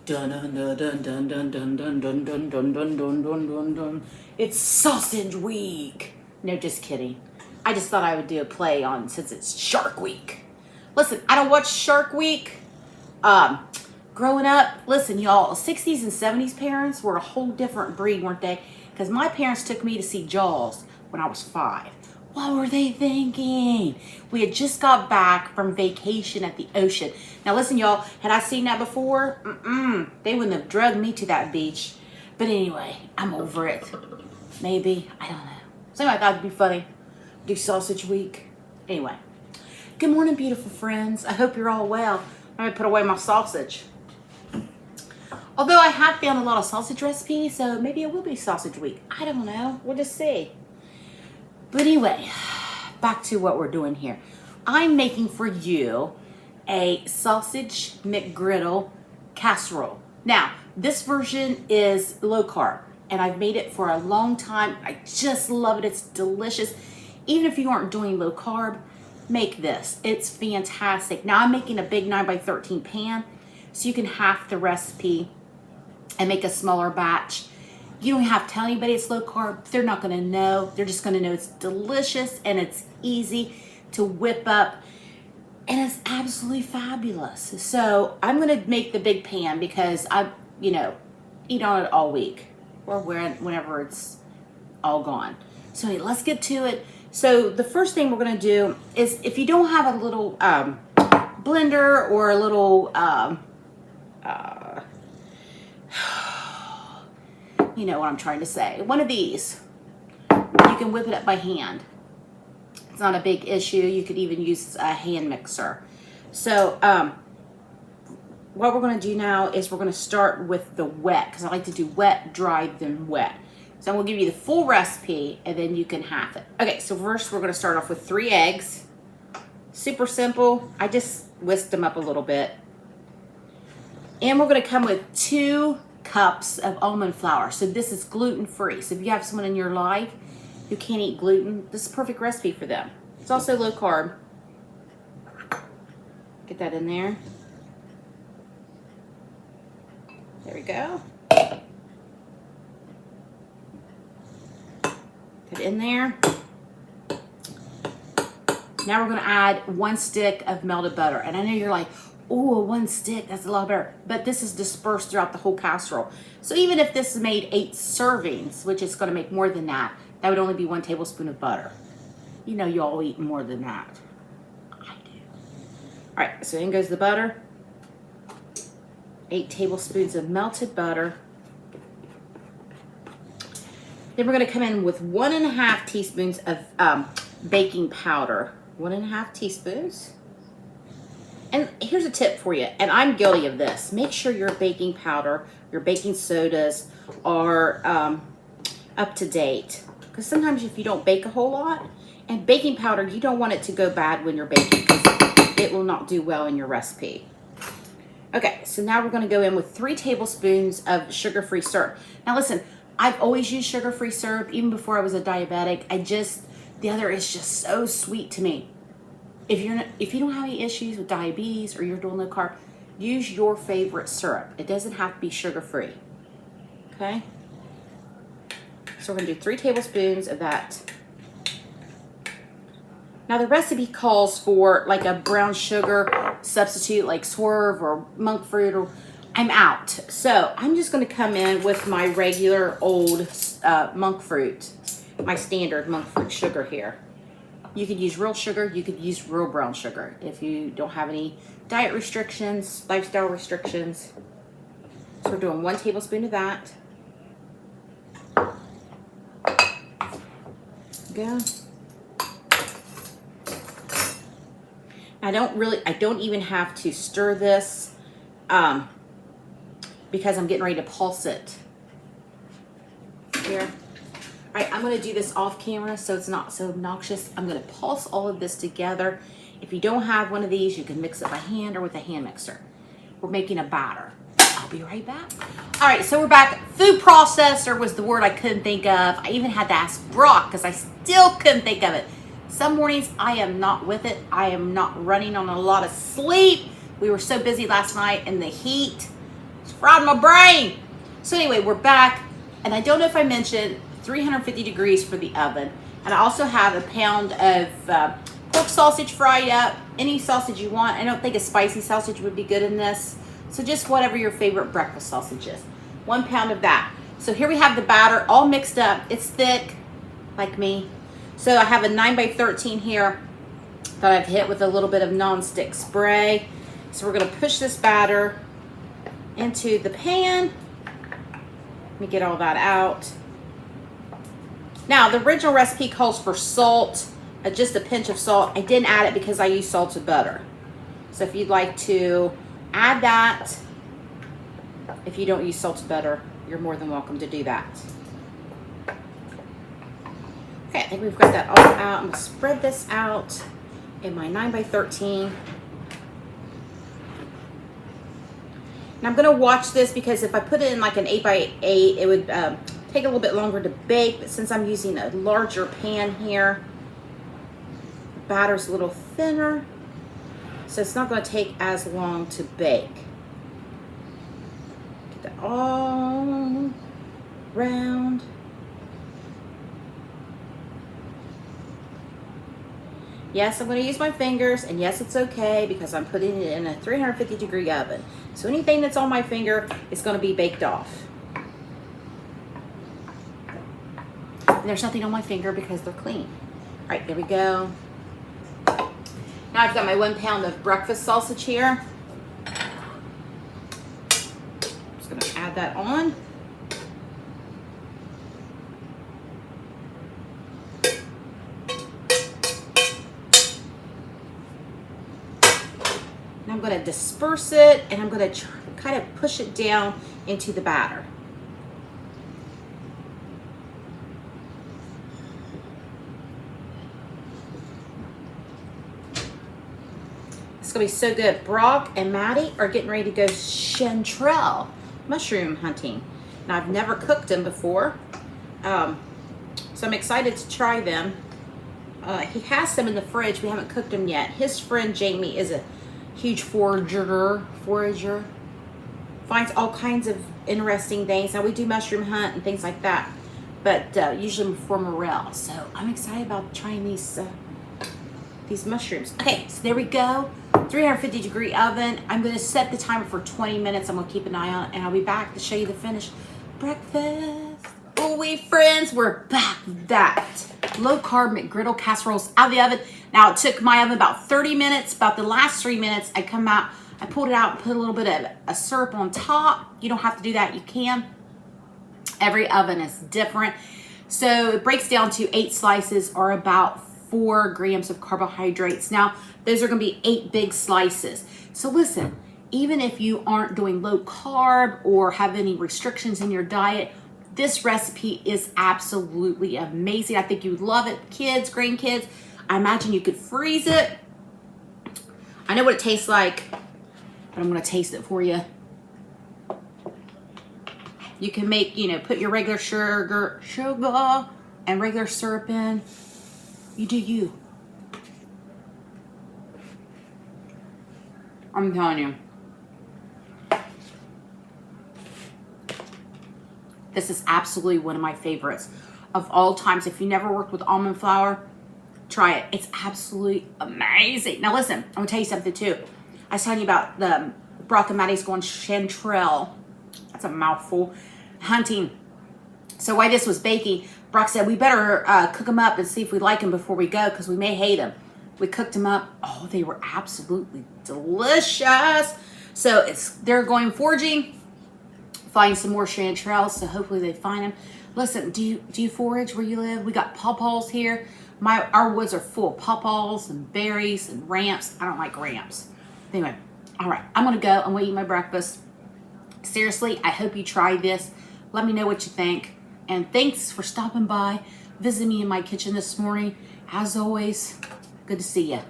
Dun dun dun dun dun dun dun dun dun dun dun dun dun dun dun dun. It's sausage week. No, just kidding. I just thought I would do a play on since it's Shark Week. Listen, I don't watch Shark Week. Growing up, listen, y'all, 60s and 70s parents were a whole different breed, weren't they? Because my parents took me to see Jaws when I was 5. What were they thinking? We had just got back from vacation at the ocean. Now listen, y'all, had I seen that before? They wouldn't have drugged me to that beach. But anyway, I'm over it. Maybe, I don't know. So I thought it'd be funny. Do Sausage Week. Anyway, good morning, beautiful friends. I hope you're all well. I'm gonna put away my sausage. Although I have found a lot of sausage recipes, so maybe it will be Sausage Week. I don't know. We'll just see. But anyway, back to what we're doing here. I'm making for you a sausage McGriddle casserole. Now, this version is low carb, and I've made it for a long time. I just love it. It's delicious. Even if you aren't doing low carb, make this. It's fantastic. Now, I'm making a big 9x13 pan, so you can half the recipe and make a smaller batch. You don't have to tell anybody it's low carb. They're not gonna know. They're just gonna know it's delicious and it's easy to whip up and it's absolutely fabulous. So I'm gonna make the big pan because I, eat on it all week or whenever it's all gone. So anyway, let's get to it. So the first thing we're gonna do is if you don't have a little blender or a little, you know what I'm trying to say. One of these, you can whip it up by hand. It's not a big issue. You could even use a hand mixer. So what we're going to do now is we're going to start with the wet, because I like to do wet, dry, then wet. So I'm going to give you the full recipe, and then you can half it. Okay, so first we're going to start off with 3 eggs. Super simple. I just whisked them up a little bit. And we're going to come with 2 cups of almond flour. So this is gluten-free. So if you have someone in your life who can't eat gluten, this is a perfect recipe for them. It's also low carb. Get that in there. There we go. Put it in there. Now we're going to add 1 stick of melted butter. And I know you're like, oh, 1 stick, that's a lot better. But this is dispersed throughout the whole casserole. So even if this made 8 servings, which is going to make more than that, that would only be 1 tablespoon of butter. You know you all eat more than that. I do. All right, so in goes the butter. 8 tablespoons of melted butter. Then we're going to come in with 1.5 teaspoons of baking powder. 1.5 teaspoons. And here's a tip for you, and I'm guilty of this. Make sure your baking powder, your baking sodas are up to date. Because sometimes if you don't bake a whole lot, and baking powder, you don't want it to go bad when you're baking because it will not do well in your recipe. Okay, so now we're going to go in with 3 tablespoons of sugar-free syrup. Now listen, I've always used sugar-free syrup, even before I was a diabetic. The other is just so sweet to me. If you don't have any issues with diabetes or you're doing low carb, use your favorite syrup. It doesn't have to be sugar-free. Okay? So we're going to do 3 tablespoons of that. Now the recipe calls for like a brown sugar substitute like Swerve or monk fruit. I'm out. So I'm just going to come in with my regular old monk fruit, my standard monk fruit sugar here. You could use real sugar, you could use real brown sugar if you don't have any diet restrictions, lifestyle restrictions. So we're doing 1 tablespoon of that. Go. I don't even have to stir this because I'm getting ready to pulse it. Here. All right, I'm going to do this off camera so it's not so obnoxious. I'm going to pulse all of this together. If you don't have one of these, you can mix it by hand or with a hand mixer. We're making a batter. I'll be right back. All right, so we're back. Food processor was the word I couldn't think of. I even had to ask Brock because I still couldn't think of it. Some mornings I am not with it. I am not running on a lot of sleep. We were so busy last night in the heat. It's fried my brain. So anyway, we're back. And I don't know if I mentioned 350 degrees for the oven. And I also have a pound of pork sausage fried up. Any sausage you want. I don't think a spicy sausage would be good in this. So just whatever your favorite breakfast sausage is. 1 pound of that. So here we have the batter all mixed up. It's thick, like me. So I have a 9x13 here that I've hit with a little bit of non-stick spray. So we're gonna push this batter into the pan. Let me get all that out. Now, the original recipe calls for salt, just a pinch of salt. I didn't add it because I use salted butter. So if you'd like to add that, if you don't use salted butter, you're more than welcome to do that. Okay, I think we've got that all out. I'm gonna spread this out in my 9x13. And I'm gonna watch this because if I put it in like an 8x8, it would take a little bit longer to bake, but since I'm using a larger pan here, the batter's a little thinner, so it's not gonna take as long to bake. Get that all round. Yes, I'm going to use my fingers, and yes, it's okay because I'm putting it in a 350 degree oven. So anything that's on my finger is going to be baked off. And there's nothing on my finger because they're clean. All right, there we go. Now I've got my 1 pound of breakfast sausage here. Just going to add that on. I'm going to disperse it, and I'm going to kind of push it down into the batter. It's going to be so good. Brock and Maddie are getting ready to go chanterelle mushroom hunting. Now, I've never cooked them before, so I'm excited to try them. He has some in the fridge. We haven't cooked them yet. His friend Jamie is a huge forager, finds all kinds of interesting things. Now we do mushroom hunt and things like that, but usually for morel. So I'm excited about trying these mushrooms. Okay, so there we go. 350 degree oven. I'm going to set the timer for 20 minutes. I'm going to keep an eye on it, and I'll be back to show you the finished breakfast. Oh, we friends, we're back with that low carb McGriddle casseroles out of the oven. Now it took my oven about 30 minutes. About the last 3 minutes, I pulled it out and put a little bit of a syrup on top. You don't have to do that, you can. Every oven is different. So it breaks down to 8 slices or about 4 grams of carbohydrates. Now, those are gonna be 8 big slices. So listen, even if you aren't doing low carb or have any restrictions in your diet, this recipe is absolutely amazing. I think you would love it. Kids, grandkids, I imagine you could freeze it. I know what it tastes like, but I'm gonna taste it for you. You can make, put your regular sugar and regular syrup in. You do you. I'm telling you. This is absolutely one of my favorites of all times. If you never worked with almond flour, try it. It's absolutely amazing. Now listen, I'm gonna tell you something too. I was telling you about the Brock and Maddie's going chanterelle. That's a mouthful. Hunting. So while this was baking, Brock said we better cook them up and see if we like them before we go because we may hate them. We cooked them up. Oh, they were absolutely delicious. So they're going foraging. Find some more chanterelles, so hopefully they find them. Listen, do you forage where you live? We got pawpaws here. Our woods are full of pawpaws and berries and ramps. I don't like ramps. Anyway, all right, I'm gonna go. I'm gonna eat my breakfast. Seriously, I hope you try this. Let me know what you think. And thanks for stopping by, visiting me in my kitchen this morning. As always, good to see you.